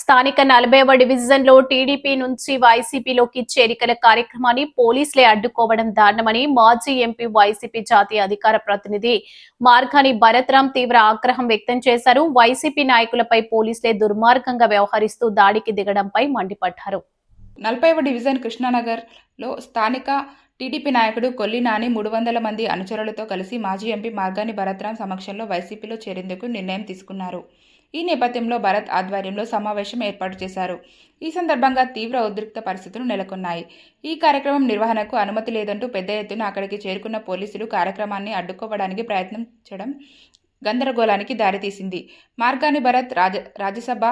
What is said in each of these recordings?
స్థానిక 40వ డివిజన్లో టీడీపీ నుంచి వైసీపీలోకి చేరికల కార్యక్రమాన్ని పోలీసులే అడ్డుకోవడం దారుణమని మాజీ ఎంపీ వైసీపీ జాతీయ అధికార ప్రతినిధి మార్గాని భరత్రాం తీవ్ర ఆగ్రహం వ్యక్తం చేశారు. వైసీపీ నాయకులపై పోలీసులే దుర్మార్గంగా వ్యవహరిస్తూ దాడికి దిగడంపై మండిపడ్డారు. 40వ డివిజన్ కృష్ణానగర్లో స్థానిక టీడీపీ నాయకుడు కొల్లి నాని 300 మంది అనుచరులతో కలిసి మాజీ ఎంపీ మార్గాని భరత్రాం సమక్షంలో వైసీపీలో చేరేందుకు నిర్ణయం తీసుకున్నారు. ఈ నేపథ్యంలో భరత్ ఆధ్వర్యంలో సమావేశం ఏర్పాటు చేశారు. ఈ సందర్భంగా తీవ్ర ఉద్రిక్త పరిస్థితులు నెలకొన్నాయి. ఈ కార్యక్రమం నిర్వహణకు అనుమతి లేదంటూ పెద్ద ఎత్తున అక్కడికి చేరుకున్న పోలీసులు కార్యక్రమాన్ని అడ్డుకోవడానికి ప్రయత్నించడం గందరగోళానికి దారితీసింది. మార్గాని భరత్ రాజ్యసభ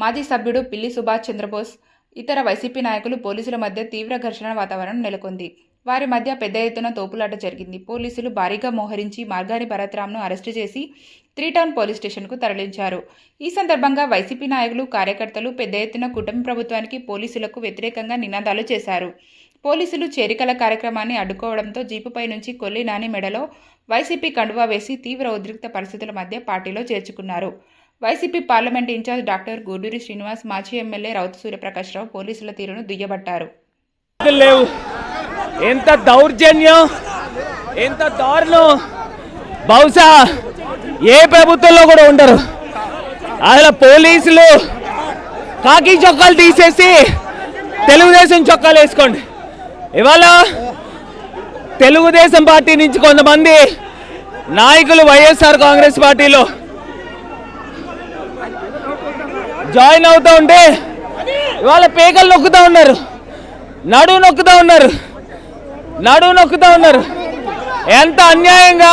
మాజీ సభ్యుడు పిల్లి సుభాష్ చంద్రబోస్ ఇతర వైసీపీ నాయకులు పోలీసుల మధ్య తీవ్ర ఘర్షణ వాతావరణం నెలకొంది. వారి మధ్య పెద్ద ఎత్తున తోపులాట జరిగింది. పోలీసులు భారీగా మోహరించి మార్గాని భరత్రాంను అరెస్టు చేసి 3 టౌన్ పోలీస్ స్టేషన్కు తరలించారు. ఈ సందర్భంగా వైసీపీ నాయకులు కార్యకర్తలు పెద్ద ఎత్తున కూటమి ప్రభుత్వానికి పోలీసులకు వ్యతిరేకంగా నినాదాలు చేశారు. పోలీసులు చేరికల కార్యక్రమాన్ని అడ్డుకోవడంతో జీపుపై నుంచి కొల్లి నాని మెడలో వైసీపీ కండువా వేసి తీవ్ర ఉద్రిక్త పరిస్థితుల మధ్య పార్టీలో చేర్చుకున్నారు. YCP parliament in charge doctor Gooduri Srinivas, మాజీ ఎమ్మెల్యే రౌతు సూర్యప్రకాశ్రావు పోలీసుల తీరును దుయ్యబట్టారు. ఎంత దౌర్జన్యం, ఎంత దారుణం బహుశా ఏ ప్రభుత్వంలో కూడా ఉండరు. అసలు పోలీసులు కాకి చొక్కాలు తీసేసి తెలుగుదేశం చొక్కాలు వేసుకోండి. ఇవాళ తెలుగుదేశం పార్టీ నుంచి కొంతమంది నాయకులు వైఎస్ఆర్ కాంగ్రెస్ పార్టీలో జాయిన్ అవుతూ ఉంటే ఇవాళ పేకలు నొక్కుతూ ఉన్నారు, నడువు నొక్కుతూ ఉన్నారు. ఎంత అన్యాయంగా,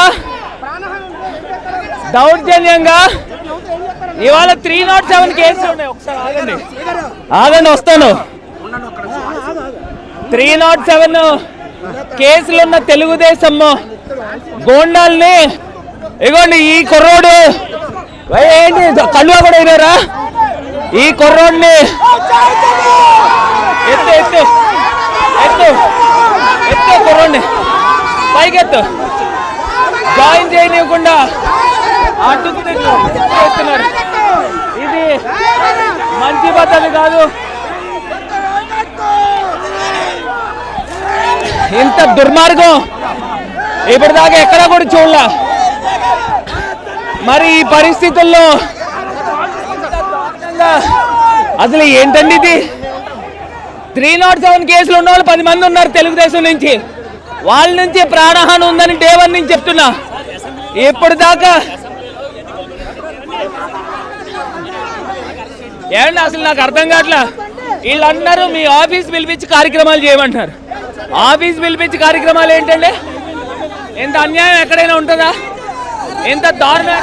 దౌర్జన్యంగా ఇవాళ 307 కేసులు ఉన్నాయి. ఒకసారి ఆగండి వస్తాను. 307 కేసులున్న తెలుగుదేశం గోండాల్ని ఇగోండి, ఈ కుర్రోడు ఏంటి కళ్ళుగా కూడా అయినారా? ఈ కుర్రోడ్ని ఎత్తు కుర్రోడ్ని పైకెత్తు, జాయిన్ చేయనివ్వకుండా అడ్డుకున్నారు. ఇది మంచి పద్ధతి కాదు. ఇంత దుర్మార్గం ఇప్పటిదాకా ఎక్కడా కూడా చూడలే. మరి ఈ పరిస్థితుల్లో అసలు ఏంటండి ఇది? 307 కేసులు ఉన్న వాళ్ళు 10 మంది ఉన్నారు తెలుగుదేశం నుంచి. వాళ్ళ నుంచి ప్రాణహాని ఉందని డే 1 నుంచి చెప్తున్నా. ఇప్పటిదాకా ఏమండి అసలు నాకు అర్థం కావట్లా. వీళ్ళందరూ మీ ఆఫీస్ పిలిపించి కార్యక్రమాలు చేయమంటారు. ఆఫీస్ పిలిపించి కార్యక్రమాలు ఏంటండి? ఎంత అన్యాయం ఎక్కడైనా ఉంటుందా? ఎంత దారుణం!